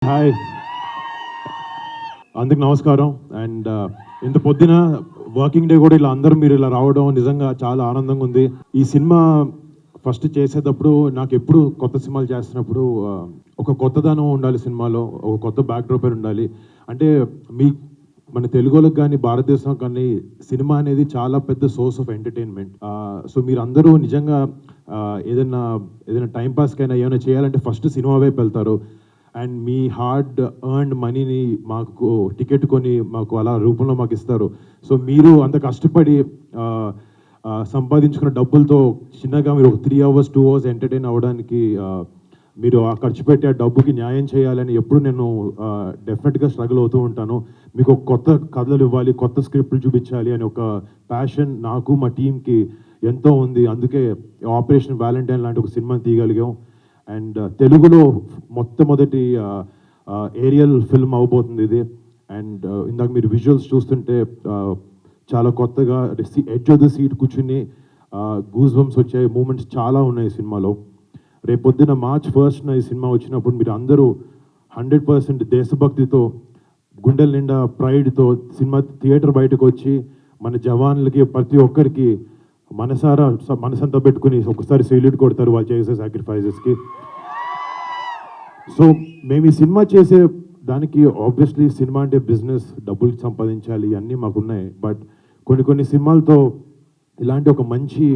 Hi, అందరికి నమస్కారం. And ఇంత పొద్దున వర్కింగ్ డే కూడా ఇలా అందరూ మీరు ఇలా రావడం నిజంగా చాలా ఆనందంగా ఉంది. ఈ సినిమా ఫస్ట్ చేసేటప్పుడు నాకు ఎప్పుడు కొత్త సినిమాలు చేస్తున్నప్పుడు ఒక కొత్తదనం ఉండాలి సినిమాలో, ఒక కొత్త బ్యాక్డ్రాప్ ఉండాలి. అంటే మీ మన తెలుగు వాళ్ళకి కానీ భారతదేశం కానీ సినిమా అనేది చాలా పెద్ద సోర్స్ ఆఫ్ ఎంటర్టైన్మెంట్. సో మీరు అందరూ నిజంగా ఏదైనా ఏదైనా టైంపాస్కైనా ఏమైనా చేయాలంటే ఫస్ట్ సినిమా వైపు వెళ్తారు. అండ్ మీ హార్డ్ ఎర్న్డ్ మనీని మాకు టికెట్ కొని మాకు అలా రూపంలో మాకు ఇస్తారు. సో మీరు అంత కష్టపడి సంపాదించుకున్న డబ్బులతో చిన్నగా మీరు ఒక 3 hours 2 hours ఎంటర్టైన్ అవ్వడానికి మీరు ఆ ఖర్చు పెట్టి ఆ డబ్బుకి న్యాయం చేయాలని ఎప్పుడు నేను డెఫినెట్గా స్ట్రగుల్ అవుతూ ఉంటాను. మీకు ఒక కొత్త కథలు ఇవ్వాలి, కొత్త స్క్రిప్ట్లు చూపించాలి అని ఒక ప్యాషన్ నాకు మా టీంకి ఎంతో ఉంది. అందుకే ఆపరేషన్ వ్యాలంటైన్ లాంటి ఒక సినిమాని తీయగలిగాం. అండ్ తెలుగులో మొట్టమొదటి ఏరియల్ ఫిల్మ్ అవబోతుంది ఇది. అండ్ ఇందాక మీరు విజువల్స్ చూస్తుంటే చాలా కొత్తగా ఎడ్జ్ ఆఫ్ ద సీట్ కూర్చుని గూస్ బంప్స్ వచ్చే మూమెంట్స్ చాలా ఉన్నాయి సినిమాలో. రేపొద్దున March 1st ఈ సినిమా వచ్చినప్పుడు మీరు అందరూ 100% దేశభక్తితో, గుండెల నిండా ప్రైడ్తో సినిమా థియేటర్ బయటకు వచ్చి మన జవాన్లకి ప్రతి ఒక్కరికి మనసంతా పెట్టుకుని ఒకసారి సెల్యూట్ కొడతారు వాళ్ళు చేసే సాక్రిఫైజెస్కి. సో మేము ఈ సినిమా చేసే దానికి ఆబ్వియస్లీ సినిమా అంటే బిజినెస్, డబ్బులు సంపాదించాలి అన్నీ మాకున్నాయి. బట్ కొన్ని సినిమాలతో ఇలాంటి ఒక మంచి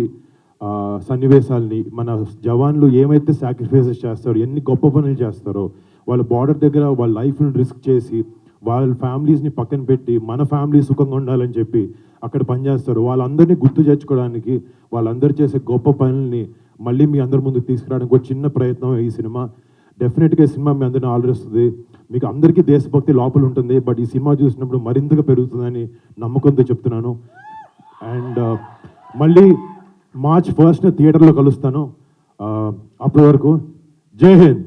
సన్నివేశాలని మన జవాన్లు ఏమైతే సాక్రిఫైసెస్ చేస్తారో, ఎన్ని గొప్ప పనులు చేస్తారో, వాళ్ళ బార్డర్ దగ్గర వాళ్ళ లైఫ్ని రిస్క్ చేసి వాళ్ళ ఫ్యామిలీస్ని పక్కన పెట్టి మన ఫ్యామిలీ సుఖంగా ఉండాలని చెప్పి అక్కడ పనిచేస్తారు. వాళ్ళందరినీ గుర్తు తెచ్చుకోవడానికి, వాళ్ళందరూ చేసే గొప్ప పనుల్ని మళ్ళీ మీ అందరి ముందుకు తీసుకురావడానికి ఒక చిన్న ప్రయత్నం ఈ సినిమా. డెఫినెట్గా ఈ సినిమా మీ అందరిని ఆలోచిస్తుంది. మీకు అందరికీ దేశభక్తి లోపల ఉంటుంది, బట్ ఈ సినిమా చూసినప్పుడు మరింతగా పెరుగుతుందని నమ్మకంతో చెప్తున్నాను. అండ్ మళ్ళీ March 1st థియేటర్లో కలుస్తాను. అప్పటి వరకు జై హింద్.